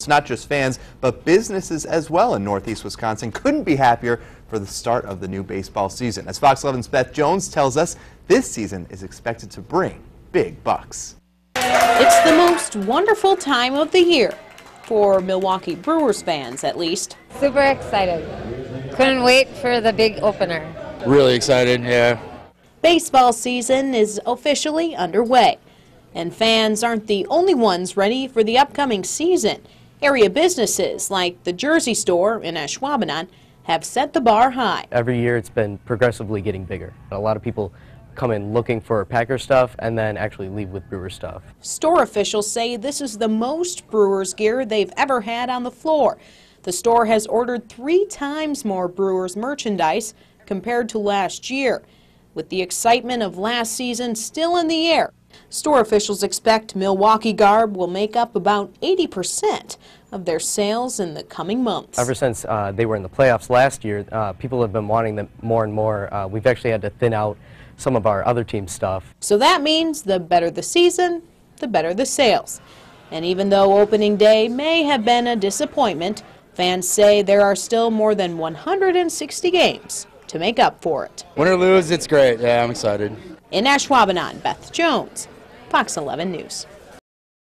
It's not just fans, but businesses as well in Northeast Wisconsin couldn't be happier for the start of the new baseball season. As Fox 11's Beth Jones tells us, this season is expected to bring big bucks. It's the most wonderful time of the year, for Milwaukee Brewers fans at least. Super excited. Couldn't wait for the big opener. Really excited, yeah. Baseball season is officially underway, and fans aren't the only ones ready for the upcoming season. Area businesses like the Jersey Store in Ashwaubenon have set the bar high. Every year it's been progressively getting bigger. A lot of people come in looking for Packer stuff and then actually leave with Brewer stuff. Store officials say this is the most Brewers gear they've ever had on the floor. The store has ordered 3 times more Brewers merchandise compared to last year. With the excitement of last season still in the air, store officials expect Milwaukee garb will make up about 80% of their sales in the coming months. Ever since they were in the playoffs last year, people have been wanting them more and more. We've actually had to thin out some of our other team stuff. So that means the better the season, the better the sales. And even though opening day may have been a disappointment, fans say there are still more than 160 games to make up for it. Win or lose, it's great. Yeah, I'm excited. In Ashwaubenon, Beth Jones, Fox 11 News.